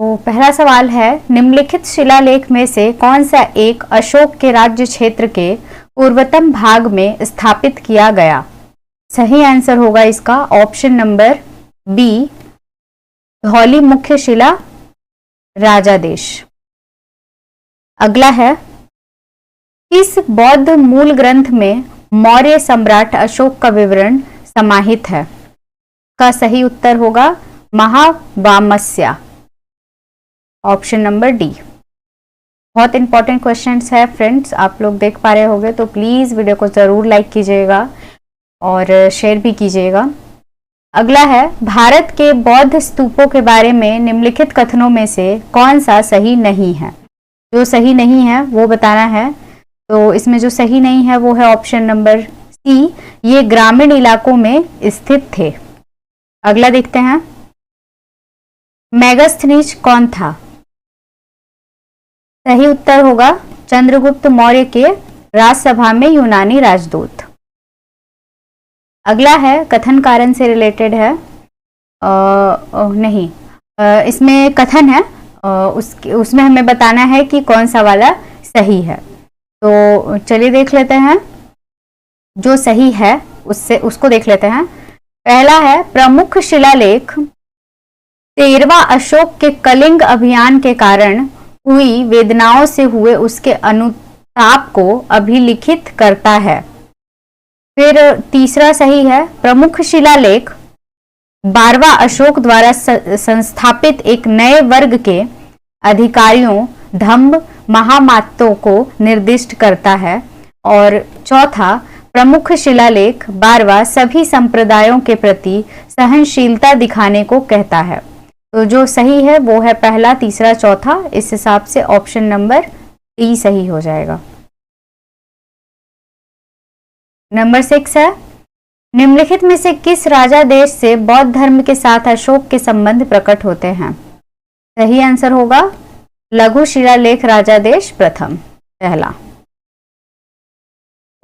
तो पहला सवाल है, निम्नलिखित शिलालेख में से कौन सा एक अशोक के राज्य क्षेत्र के पूर्वतम भाग में स्थापित किया गया? सही आंसर होगा इसका ऑप्शन नंबर बी, धौली मुख्य शिला राजादेश। अगला है, किस बौद्ध मूल ग्रंथ में मौर्य सम्राट अशोक का विवरण समाहित है? का सही उत्तर होगा महावामस्या, ऑप्शन नंबर डी। बहुत इंपॉर्टेंट क्वेश्चंस है फ्रेंड्स, आप लोग देख पा रहे होंगे तो प्लीज वीडियो को जरूर लाइक कीजिएगा और शेयर भी कीजिएगा। अगला है, भारत के बौद्ध स्तूपों के बारे में निम्नलिखित कथनों में से कौन सा सही नहीं है? जो सही नहीं है वो बताना है। तो इसमें जो सही नहीं है वो है ऑप्शन नंबर सी, ये ग्रामीण इलाकों में स्थित थे। अगला देखते हैं, मेगास्थनीज कौन था? सही उत्तर होगा चंद्रगुप्त मौर्य के राजसभा में यूनानी राजदूत। अगला है, कथन कारण से रिलेटेड है। नहीं, इसमें कथन है, उसमें हमें बताना है कि कौन सा वाला सही है। तो चलिए देख लेते हैं जो सही है उसको देख लेते हैं। पहला है, प्रमुख शिलालेख 13वां अशोक के कलिंग अभियान के कारण हुई वेदनाओं से हुए उसके अनुताप को अभिलिखित करता है। फिर तीसरा सही है, प्रमुख शिलालेख 12वां अशोक द्वारा संस्थापित एक नए वर्ग के अधिकारियों धम्म महामात्यों को निर्दिष्ट करता है। और चौथा, प्रमुख शिलालेख 12वां सभी संप्रदायों के प्रति सहनशीलता दिखाने को कहता है। तो जो सही है वो है पहला, तीसरा, चौथा। इस हिसाब से ऑप्शन नंबर डी सही हो जाएगा। नंबर 6 है, निम्नलिखित में से किस राजा देश से बौद्ध धर्म के साथ अशोक के संबंध प्रकट होते हैं? सही आंसर होगा लघु शिलालेख राजादेश प्रथम, पहला।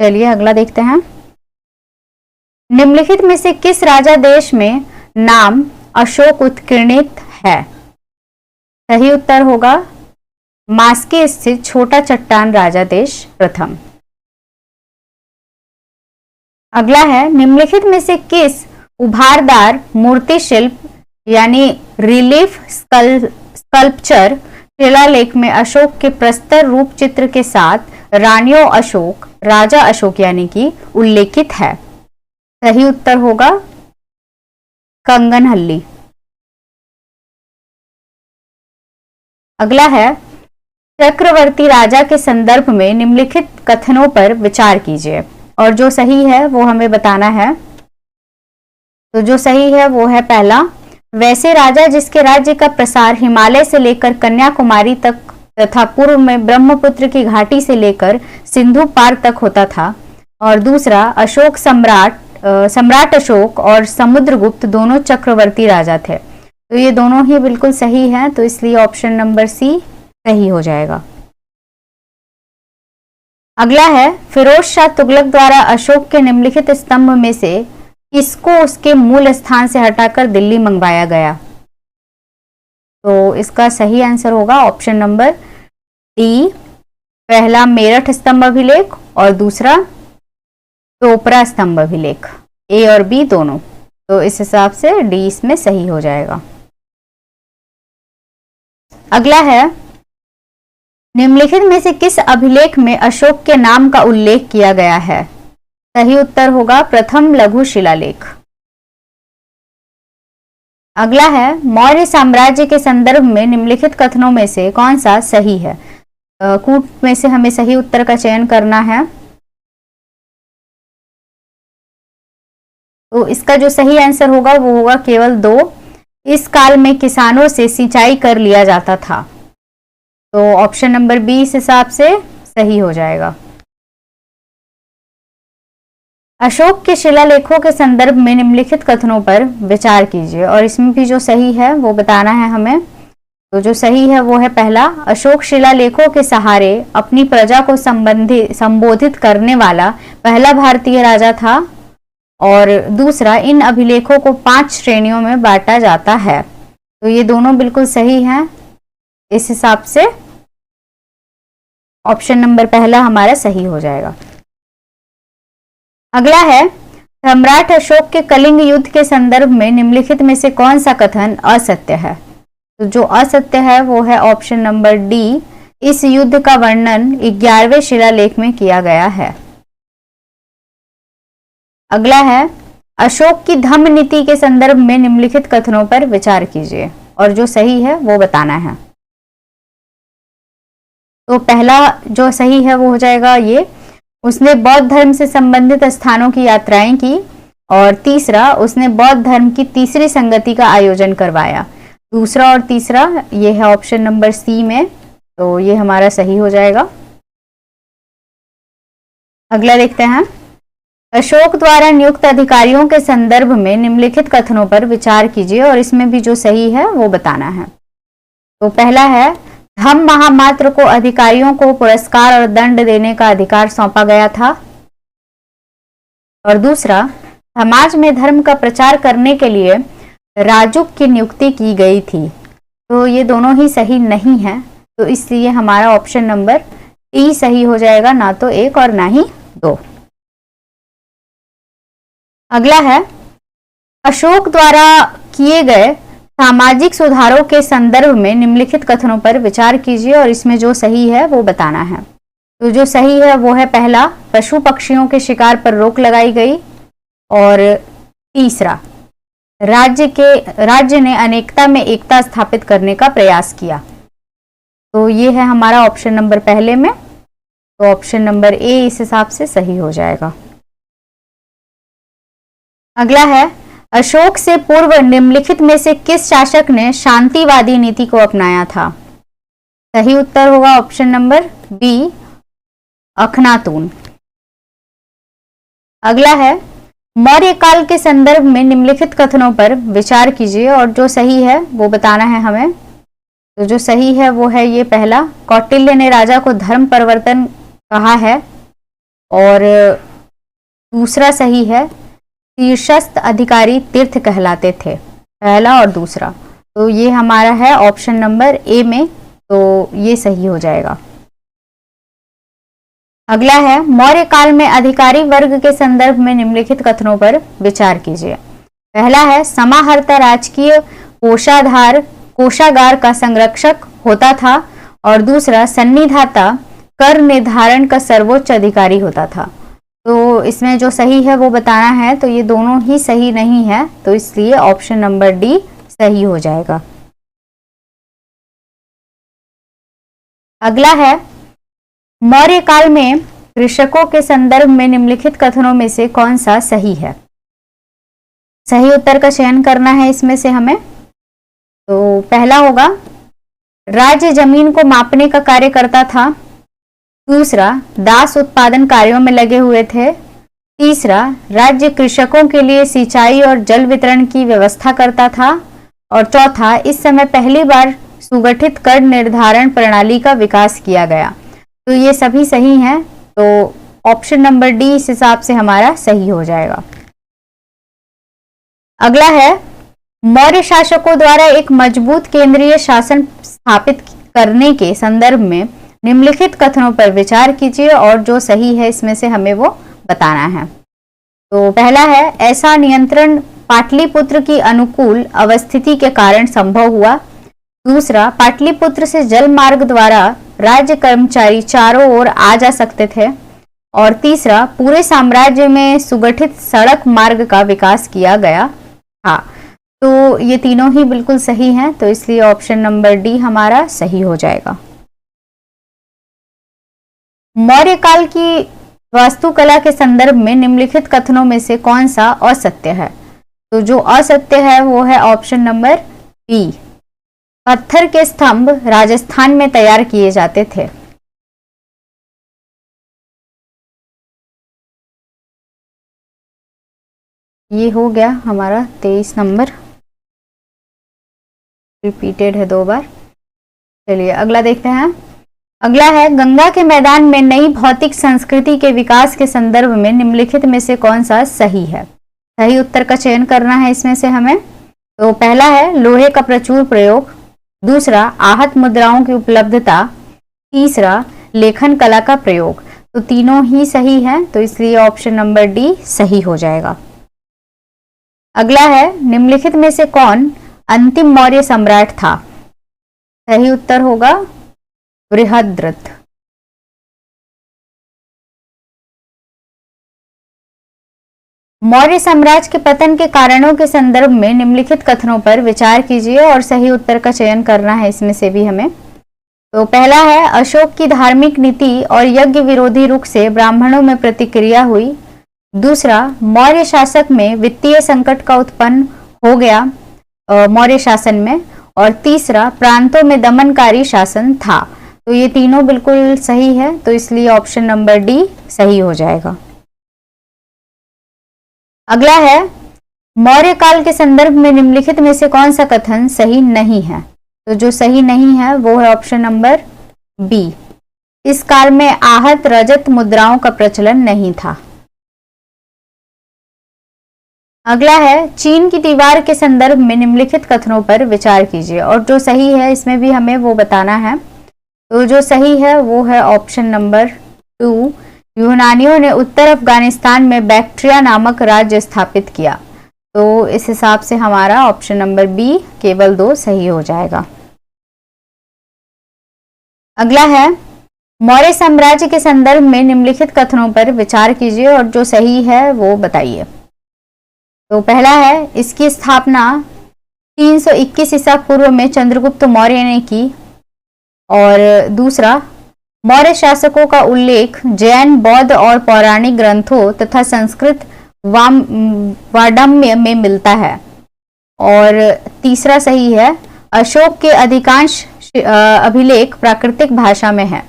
चलिए अगला देखते हैं, निम्नलिखित में से किस राजा देश में नाम अशोक उत्कीर्णित है? सही उत्तर होगा मास्के स्थित छोटा चट्टान राजादेश प्रथम। अगला है, निम्नलिखित में से किस उभारदार मूर्ति शिल्प यानी रिलीफ स्कल्पचर शिलालेख में अशोक के प्रस्तर रूप चित्र के साथ रानियों अशोक, राजा अशोक यानी कि उल्लेखित है? सही उत्तर होगा कंगनहल्ली। अगला है, चक्रवर्ती राजा के संदर्भ में निम्नलिखित कथनों पर विचार कीजिए और जो सही है वो हमें बताना है। तो जो सही है वो है पहला, वैसे राजा जिसके राज्य का प्रसार हिमालय से लेकर कन्याकुमारी तक तथा पूर्व में ब्रह्मपुत्र की घाटी से लेकर सिंधु पार तक होता था। और दूसरा, अशोक सम्राट अशोक और समुद्रगुप्त दोनों चक्रवर्ती राजा थे। तो ये दोनों ही बिल्कुल सही हैं, तो इसलिए ऑप्शन नंबर सी सही हो जाएगा। अगला है, फिरोज शाह तुगलक द्वारा अशोक के निम्नलिखित स्तंभ में से किसको उसके मूल स्थान से हटाकर दिल्ली मंगवाया गया? तो इसका सही आंसर होगा ऑप्शन नंबर डी, पहला मेरठ स्तंभ अभिलेख और दूसरा टोपरा स्तंभ अभिलेख, ए और बी दोनों। तो इस हिसाब से डी इसमें सही हो जाएगा। अगला है, निम्नलिखित में से किस अभिलेख में अशोक के नाम का उल्लेख किया गया है? सही उत्तर होगा प्रथम लघु शिलालेख। अगला है, मौर्य साम्राज्य के संदर्भ में निम्नलिखित कथनों में से कौन सा सही है? कूट में से हमें सही उत्तर का चयन करना है। तो इसका जो सही आंसर होगा वो होगा केवल 2, इस काल में किसानों से सिंचाई कर लिया जाता था। तो ऑप्शन नंबर बी इस हिसाब से सही हो जाएगा। अशोक के शिलालेखों के संदर्भ में निम्नलिखित कथनों पर विचार कीजिए और इसमें भी जो सही है वो बताना है हमें। तो जो सही है वो है पहला, अशोक शिलालेखों के सहारे अपनी प्रजा को संबोधित करने वाला पहला भारतीय राजा था। और दूसरा, इन अभिलेखों को 5 श्रेणियों में बांटा जाता है। तो ये दोनों बिल्कुल सही हैं। इस हिसाब से ऑप्शन नंबर पहला हमारा सही हो जाएगा। अगला है, सम्राट अशोक के कलिंग युद्ध के संदर्भ में निम्नलिखित में से कौन सा कथन असत्य है? तो जो असत्य है वो है ऑप्शन नंबर डी, इस युद्ध का वर्णन 11वें शिलालेख में किया गया है। अगला है, अशोक की धम्म नीति के संदर्भ में निम्नलिखित कथनों पर विचार कीजिए और जो सही है वो बताना है। तो पहला जो सही है वो हो जाएगा ये, उसने बौद्ध धर्म से संबंधित स्थानों की यात्राएं की, और तीसरा, उसने बौद्ध धर्म की तीसरी संगति का आयोजन करवाया। दूसरा और तीसरा ये है ऑप्शन नंबर सी में, तो ये हमारा सही हो जाएगा। अगला देखते हैं, अशोक द्वारा नियुक्त अधिकारियों के संदर्भ में निम्नलिखित कथनों पर विचार कीजिए और इसमें भी जो सही है वो बताना है। तो पहला है, धम्म महामात्र को अधिकारियों को पुरस्कार और दंड देने का अधिकार सौंपा गया था। और दूसरा, समाज में धर्म का प्रचार करने के लिए राजुक की नियुक्ति की गई थी। तो ये दोनों ही सही नहीं है, तो इसलिए हमारा ऑप्शन नंबर डी सही हो जाएगा, ना तो एक और ना ही दो। अगला है, अशोक द्वारा किए गए सामाजिक सुधारों के संदर्भ में निम्नलिखित कथनों पर विचार कीजिए और इसमें जो सही है वो बताना है। तो जो सही है वो है पहला, पशु पक्षियों के शिकार पर रोक लगाई गई, और तीसरा, राज्य ने अनेकता में एकता स्थापित करने का प्रयास किया। तो ये है हमारा ऑप्शन नंबर पहले में, तो ऑप्शन नंबर ए इस हिसाब से सही हो जाएगा। अगला है, अशोक से पूर्व निम्नलिखित में से किस शासक ने शांतिवादी नीति को अपनाया था? सही उत्तर होगा ऑप्शन नंबर बी, अखनातून। अगला है, मौर्य काल के संदर्भ में निम्नलिखित कथनों पर विचार कीजिए और जो सही है वो बताना है हमें। तो जो सही है वो है ये पहला, कौटिल्य ने राजा को धर्म परिवर्तन कहा है, और दूसरा सही है, शीर्षस्थ अधिकारी तीर्थ कहलाते थे, पहला और दूसरा। तो ये हमारा है ऑप्शन नंबर ए में, तो ये सही हो जाएगा। अगला है, मौर्य काल में अधिकारी वर्ग के संदर्भ में निम्नलिखित कथनों पर विचार कीजिए। पहला है, समाहर्ता राजकीय कोषागार का संरक्षक होता था, और दूसरा, सन्निधाता कर निर्धारण का सर्वोच्च अधिकारी होता था। तो इसमें जो सही है वो बताना है, तो ये दोनों ही सही नहीं है, तो इसलिए ऑप्शन नंबर डी सही हो जाएगा। अगला है, मौर्य काल में कृषकों के संदर्भ में निम्नलिखित कथनों में से कौन सा सही है? सही उत्तर का चयन करना है इसमें से हमें। तो पहला होगा, राज्य जमीन को मापने का कार्य करता था। दूसरा, दास उत्पादन कार्यों में लगे हुए थे। तीसरा, राज्य कृषकों के लिए सिंचाई और जल वितरण की व्यवस्था करता था। और चौथा, इस समय पहली बार सुगठित कर निर्धारण प्रणाली का विकास किया गया। तो ये सभी सही हैं, तो ऑप्शन नंबर डी इस हिसाब से हमारा सही हो जाएगा। अगला है, मौर्य शासकों द्वारा एक मजबूत केंद्रीय शासन स्थापित करने के संदर्भ में निम्नलिखित कथनों पर विचार कीजिए और जो सही है इसमें से हमें वो बताना है। तो पहला है, ऐसा नियंत्रण पाटलिपुत्र की अनुकूल अवस्थिति के कारण संभव हुआ। दूसरा, पाटलिपुत्र से जल मार्ग द्वारा राज्य कर्मचारी चारों ओर आ जा सकते थे। और तीसरा, पूरे साम्राज्य में सुगठित सड़क मार्ग का विकास किया गया था। तो ये तीनों ही बिल्कुल सही हैं, तो इसलिए ऑप्शन नंबर डी हमारा सही हो जाएगा। मौर्य काल की वास्तुकला के संदर्भ में निम्नलिखित कथनों में से कौन सा असत्य है? तो जो असत्य है वो है ऑप्शन नंबर बी, पत्थर के स्तंभ राजस्थान में तैयार किए जाते थे। ये हो गया हमारा 23 नंबर, रिपीटेड है 2 बार। चलिए अगला देखते हैं। अगला है, गंगा के मैदान में नई भौतिक संस्कृति के विकास के संदर्भ में निम्नलिखित में से कौन सा सही है? सही उत्तर का चयन करना है इसमें से हमें। तो पहला है, लोहे का प्रचुर प्रयोग। दूसरा आहत मुद्राओं की उपलब्धता, तीसरा लेखन कला का प्रयोग। तो तीनों ही सही हैं, तो इसलिए ऑप्शन नंबर डी सही हो जाएगा। अगला है, निम्नलिखित में से कौन अंतिम मौर्य सम्राट था? सही उत्तर होगा बृहद्रथ। मौर्य साम्राज्य के पतन के कारणों के संदर्भ में निम्नलिखित कथनों पर विचार कीजिए और सही उत्तर का चयन करना है इसमें से भी हमें। तो पहला है, अशोक की धार्मिक नीति और यज्ञ विरोधी रुख से ब्राह्मणों में प्रतिक्रिया हुई। दूसरा, मौर्य शासक में वित्तीय संकट का उत्पन्न हो गया मौर्य शासन में। और तीसरा, प्रांतों में दमनकारी शासन था। तो ये तीनों बिल्कुल सही है, तो इसलिए ऑप्शन नंबर डी सही हो जाएगा। अगला है, मौर्य काल के संदर्भ में निम्नलिखित में से कौन सा कथन सही नहीं है? तो जो सही नहीं है वो है ऑप्शन नंबर बी। इस काल में आहत रजत मुद्राओं का प्रचलन नहीं था। अगला है, चीन की दीवार के संदर्भ में निम्नलिखित कथनों पर विचार कीजिए और जो सही है इसमें भी हमें वो बताना है। तो जो सही है वो है ऑप्शन नंबर 2। यूनानियों ने उत्तर अफगानिस्तान में बैक्ट्रिया नामक राज्य स्थापित किया। तो इस हिसाब से हमारा ऑप्शन नंबर बी केवल 2 सही हो जाएगा। अगला है, मौर्य साम्राज्य के संदर्भ में निम्नलिखित कथनों पर विचार कीजिए और जो सही है वो बताइए। तो पहला है, इसकी स्थापना 321 ईसा पूर्व में चंद्रगुप्त मौर्य ने की। और दूसरा, मौर्य शासकों का उल्लेख जैन, बौद्ध और पौराणिक ग्रंथों तथा संस्कृत वाङ्मय में मिलता है। और तीसरा सही है, अशोक के अधिकांश अभिलेख प्राकृतिक भाषा में है।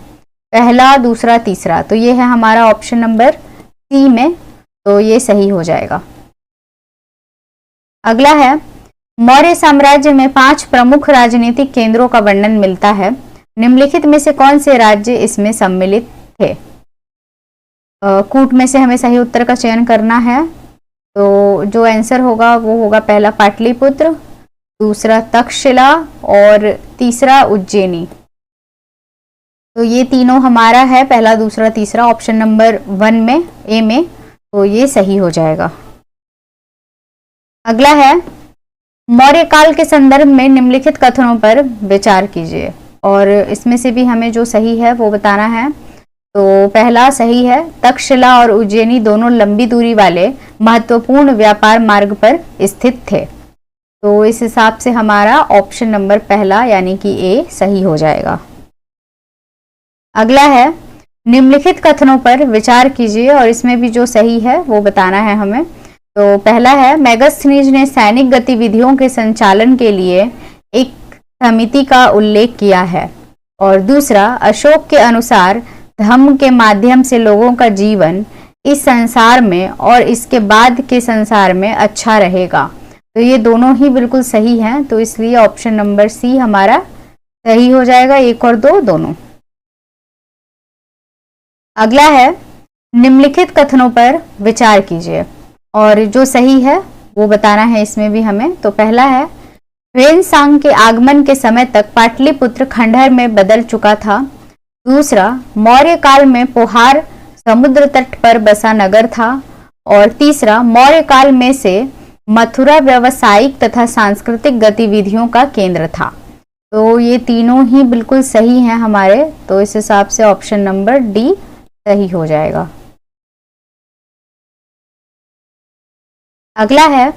पहला, दूसरा, तीसरा, तो ये है हमारा ऑप्शन नंबर सी में, तो ये सही हो जाएगा। अगला है, मौर्य साम्राज्य में 5 प्रमुख राजनीतिक केंद्रों का वर्णन मिलता है। निम्नलिखित में से कौन से राज्य इसमें सम्मिलित थे? कूट में से हमें सही उत्तर का चयन करना है। तो जो आंसर होगा वो होगा पहला पाटलिपुत्र, दूसरा तक्षशिला और तीसरा उज्जैनी। तो ये तीनों हमारा है, पहला, दूसरा, तीसरा, ऑप्शन नंबर 1 में, ए में, तो ये सही हो जाएगा। अगला है, मौर्य काल के संदर्भ में निम्नलिखित कथनों पर विचार कीजिए और इसमें से भी हमें जो सही है वो बताना है। तो पहला सही है, तक्षशिला और उज्जैनी दोनों लंबी दूरी वाले महत्वपूर्ण व्यापार मार्ग पर स्थित थे। तो इस हिसाब से हमारा ऑप्शन नंबर पहला यानी कि ए सही हो जाएगा। अगला है, निम्नलिखित कथनों पर विचार कीजिए और इसमें भी जो सही है वो बताना है हमें। तो पहला है, मेगास्थनीज ने सैनिक गतिविधियों के संचालन के लिए एक समिति का उल्लेख किया है। और दूसरा, अशोक के अनुसार धम्म के माध्यम से लोगों का जीवन इस संसार में और इसके बाद के संसार में अच्छा रहेगा। तो ये दोनों ही बिल्कुल सही हैं, तो इसलिए ऑप्शन नंबर सी हमारा सही हो जाएगा, 1 और 2 दोनों। अगला है, निम्नलिखित कथनों पर विचार कीजिए और जो सही है वो बताना है इसमें भी हमें। तो पहला है, ह्वेनसांग के आगमन के समय तक पाटलिपुत्र खंडहर में बदल चुका था। दूसरा, मौर्य काल में पोहार समुद्र तट पर बसा नगर था। और तीसरा, मौर्य काल में से मथुरा व्यावसायिक तथा सांस्कृतिक गतिविधियों का केंद्र था। तो ये तीनों ही बिल्कुल सही हैं हमारे, तो इस हिसाब से ऑप्शन नंबर डी सही हो जाएगा। अगला है,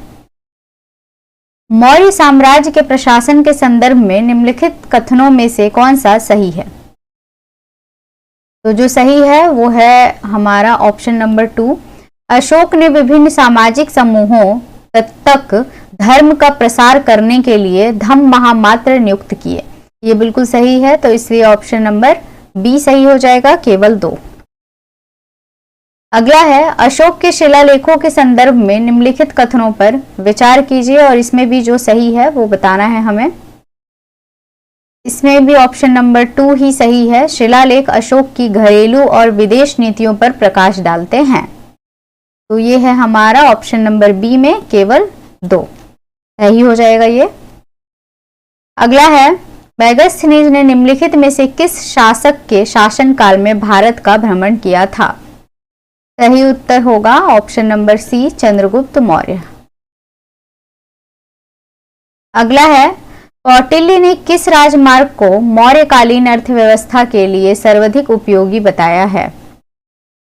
मौर्य साम्राज्य के प्रशासन के संदर्भ में निम्नलिखित कथनों में से कौन सा सही है? तो जो सही है वो है हमारा ऑप्शन नंबर 2। अशोक ने विभिन्न सामाजिक समूहों तक धर्म का प्रसार करने के लिए धम्म महामात्र नियुक्त किए। ये बिल्कुल सही है, तो इसलिए ऑप्शन नंबर बी सही हो जाएगा, केवल 2। अगला है, अशोक के शिलालेखों के संदर्भ में निम्नलिखित कथनों पर विचार कीजिए और इसमें भी जो सही है वो बताना है हमें। इसमें भी ऑप्शन नंबर 2 ही सही है। शिलालेख अशोक की घरेलू और विदेश नीतियों पर प्रकाश डालते हैं। तो ये है हमारा ऑप्शन नंबर बी में, केवल 2 सही हो जाएगा ये। अगला है, मेगास्थनीज ने निम्नलिखित में से किस शासक के शासनकाल में भारत का भ्रमण किया था? सही उत्तर होगा option number C, Chandragupta Maurya. अगला है, कौटिल्य ने किस राजमार्ग को मौर्यकालीन अर्थव्यवस्था के लिए सर्वाधिक उपयोगी बताया है?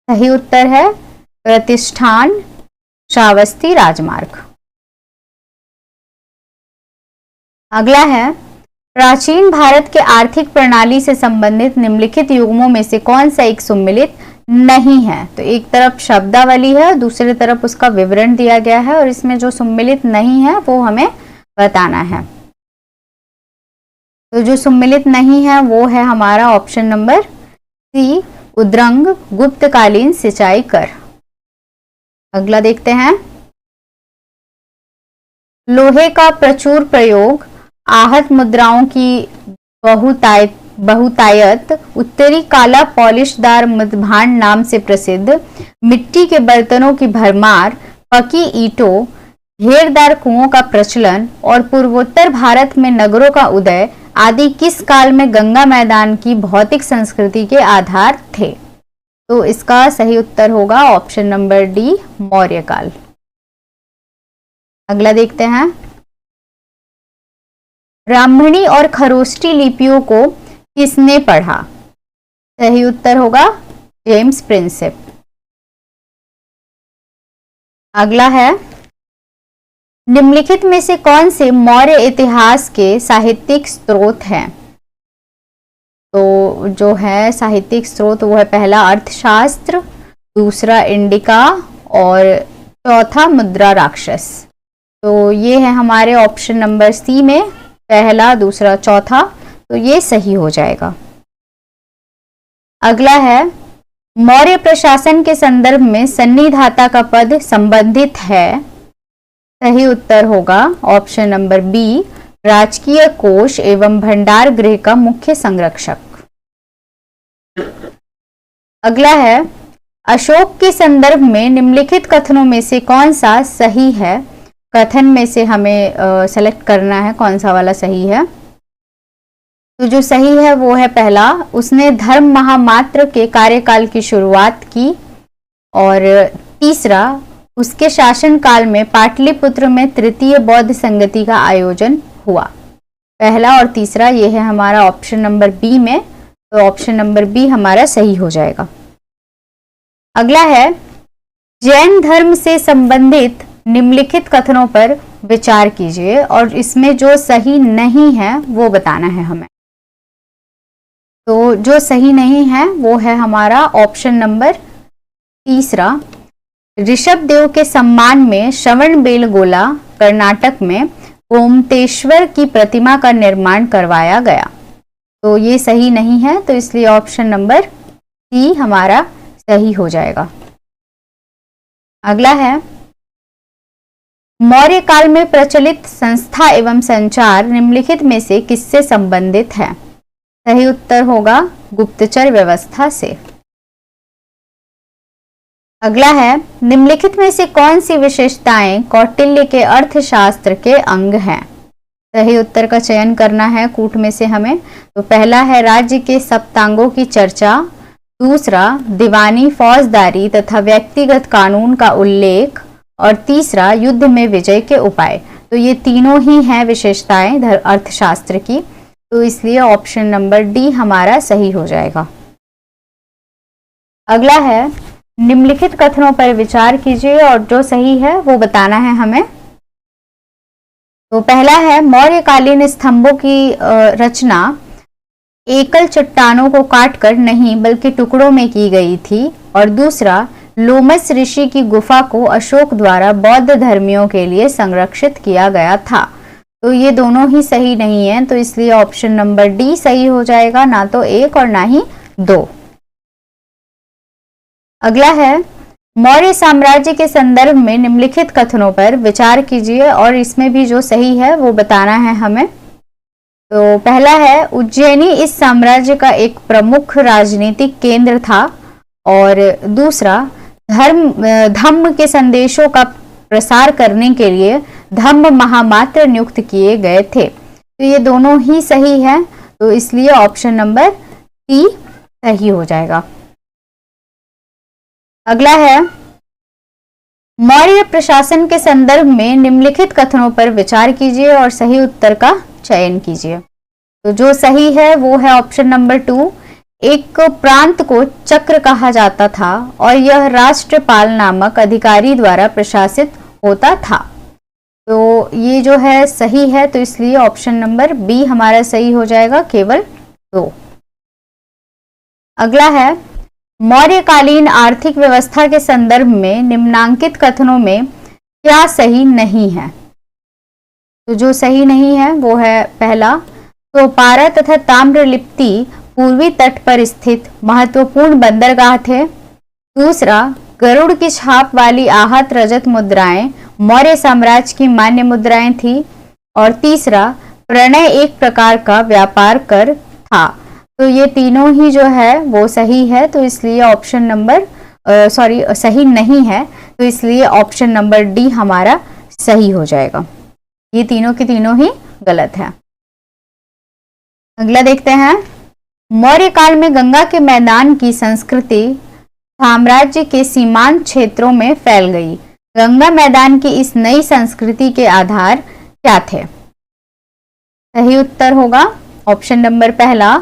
सही उत्तर है प्रतिष्ठान श्रावस्ती राजमार्ग। अगला है, प्राचीन भारत के आर्थिक प्रणाली से संबंधित निम्नलिखित युग्मों में से कौन सा एक सम्मिलित नहीं है? तो एक तरफ शब्दावली है और दूसरी तरफ उसका विवरण दिया गया है, और इसमें जो सम्मिलित नहीं है वो हमें बताना है। तो जो सम्मिलित नहीं है वो है हमारा ऑप्शन नंबर सी, उद्रंग गुप्तकालीन सिंचाई कर। अगला देखते हैं, लोहे का प्रचुर प्रयोग, आहत मुद्राओं की बहुतायत, उत्तरी काला पॉलिशदार मृदभांड नाम से प्रसिद्ध, मिट्टी के बर्तनों की भरमार, पकी ईंटों, घेरदार कुओं का प्रचलन और पूर्वोत्तर भारत में नगरों का उदय आदि किस काल में गंगा मैदान की भौतिक संस्कृति के आधार थे? तो इसका सही उत्तर होगा ऑप्शन नंबर डी, मौर्य काल। अगला देखते हैं, ब्राह्मणी और खरोष्टी लिपियों को किसने पढ़ा? सही उत्तर होगा जेम्स प्रिंसेप। अगला है, निम्नलिखित में से कौन से मौर्य इतिहास के साहित्यिक स्रोत हैं? तो जो है साहित्यिक स्रोत वो है पहला अर्थशास्त्र, दूसरा इंडिका और चौथा मुद्रा राक्षस। तो ये है हमारे ऑप्शन नंबर सी में पहला, दूसरा, चौथा, तो ये सही हो जाएगा। अगला है, मौर्य प्रशासन के संदर्भ में सन्निधाता का पद संबंधित है? सही उत्तर होगा ऑप्शन नंबर बी, राजकीय कोष एवं भंडार गृह का मुख्य संरक्षक। अगला है, अशोक के संदर्भ में निम्नलिखित कथनों में से कौन सा सही है? कथन में से हमें सेलेक्ट करना है कौन सा वाला सही है। तो जो सही है वो है पहला, उसने धर्म महामात्र के कार्यकाल की शुरुआत की, और तीसरा, उसके शासनकाल में पाटलिपुत्र में तृतीय बौद्ध संगति का आयोजन हुआ। पहला और तीसरा ये है हमारा ऑप्शन नंबर बी में, तो ऑप्शन नंबर बी हमारा सही हो जाएगा। अगला है, जैन धर्म से संबंधित निम्नलिखित कथनों पर विचार कीजिए और इसमें जो सही नहीं है वो बताना है हमें। तो जो सही नहीं है वो है हमारा ऑप्शन नंबर तीसरा, ऋषभ देव के सम्मान में श्रवणबेलगोला कर्नाटक में गोमतेश्वर की प्रतिमा का निर्माण करवाया गया। तो ये सही नहीं है, तो इसलिए ऑप्शन नंबर सी हमारा सही हो जाएगा। अगला है, मौर्य काल में प्रचलित संस्था एवं संचार निम्नलिखित में से किससे संबंधित है? सही उत्तर होगा गुप्तचर व्यवस्था से। अगला है, निम्नलिखित में से कौन सी विशेषताएं कौटिल्य के अर्थशास्त्र के अंग हैं? सही उत्तर का चयन करना है कूट में से हमें। तो पहला है राज्य के सप्तांगों की चर्चा, दूसरा दीवानी फौजदारी तथा व्यक्तिगत कानून का उल्लेख, और तीसरा युद्ध में विजय के उपाय। तो ये तीनों ही हैं विशेषताएं अर्थशास्त्र की, तो इसलिए ऑप्शन नंबर डी हमारा सही हो जाएगा। अगला है, निम्नलिखित कथनों पर विचार कीजिए और जो सही है वो बताना है हमें। तो पहला है, मौर्यकालीन स्तंभों की रचना एकल चट्टानों को काटकर नहीं बल्कि टुकड़ों में की गई थी, और दूसरा, लोमस ऋषि की गुफा को अशोक द्वारा बौद्ध धर्मियों के लिए संरक्षित किया गया था। तो ये दोनों ही सही नहीं है, तो इसलिए ऑप्शन नंबर डी सही हो जाएगा, ना तो एक और ना ही दो। अगला है, मौर्य साम्राज्य के संदर्भ में निम्नलिखित कथनों पर विचार कीजिए और इसमें भी जो सही है वो बताना है हमें। तो पहला है, उज्जैनी इस साम्राज्य का एक प्रमुख राजनीतिक केंद्र था, और दूसरा, धम्म के संदेशों का प्रसार करने के लिए धम्म महामात्र नियुक्त किए गए थे। तो ये दोनों ही सही है, तो इसलिए ऑप्शन नंबर सी सही हो जाएगा। अगला है, मौर्य प्रशासन के संदर्भ में निम्नलिखित कथनों पर विचार कीजिए और सही उत्तर का चयन कीजिए। तो जो सही है वो है ऑप्शन नंबर 2। एक प्रांत को चक्र कहा जाता था और यह राष्ट्रपाल नामक अधिकारी द्वारा प्रशासित होता था। तो ये जो है सही है, तो इसलिए ऑप्शन नंबर बी हमारा सही हो जाएगा, केवल 2। अगला है, मौर्यकालीन आर्थिक व्यवस्था के संदर्भ में निम्नांकित कथनों में क्या सही नहीं है। तो जो सही नहीं है वो है पहला, तो पारा तथा ताम्रलिप्ति पूर्वी तट पर स्थित महत्वपूर्ण बंदरगाह थे। दूसरा, गरुड़ की छाप वाली आहत रजत मुद्राएं मौर्य साम्राज्य की मान्य मुद्राएं थी। और तीसरा, प्रणय एक प्रकार का व्यापार कर था। तो ये तीनों ही जो है वो सही है, तो इसलिए ऑप्शन नंबर सही नहीं है, तो इसलिए ऑप्शन नंबर डी हमारा सही हो जाएगा। ये तीनों के तीनों ही गलत है। अगला देखते हैं, मौर्य काल में गंगा के मैदान की संस्कृति साम्राज्य के सीमांत क्षेत्रों में फैल गई। गंगा मैदान की इस नई संस्कृति के आधार क्या थे। सही उत्तर होगा ऑप्शन नंबर पहला,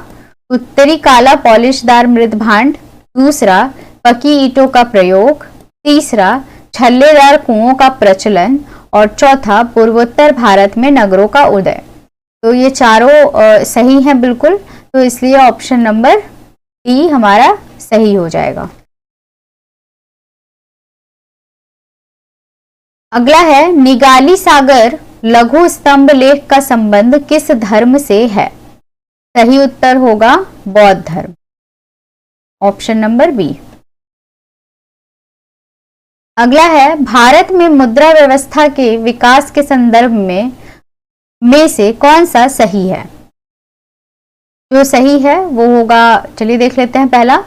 उत्तरी काला पॉलिशदार मृद भांड। दूसरा, पकी ईंटों का प्रयोग। तीसरा, छल्लेदार कुओं का प्रचलन। और चौथा, पूर्वोत्तर भारत में नगरों का उदय। तो ये चारों सही हैं बिल्कुल, तो इसलिए ऑप्शन नंबर डी हमारा सही हो जाएगा। अगला है, निगाली सागर लघु स्तंभ लेख का संबंध किस धर्म से है। सही उत्तर होगा बौद्ध धर्म, ऑप्शन नंबर बी। अगला है, भारत में मुद्रा व्यवस्था के विकास के संदर्भ में से कौन सा सही है। जो सही है वो होगा, चलिए देख लेते हैं। पहला,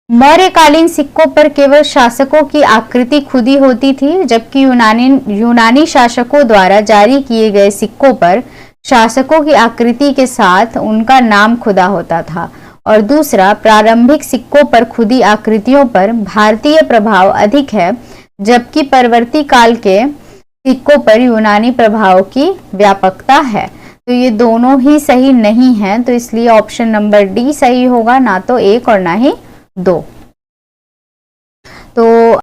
मौर्यकालीन सिक्कों पर केवल शासकों की आकृति खुदी होती थी, जबकि यूनानी शासकों द्वारा जारी किए गए सिक्कों पर शासकों की आकृति के साथ उनका नाम खुदा होता था। और दूसरा, प्रारंभिक सिक्कों पर खुदी आकृतियों पर भारतीय प्रभाव अधिक है, जबकि परवर्ती काल के सिक्कों पर यूनानी प्रभाव की व्यापकता है। तो ये दोनों ही सही नहीं है, तो इसलिए ऑप्शन नंबर डी सही होगा, ना तो 1 और ना ही 2। तो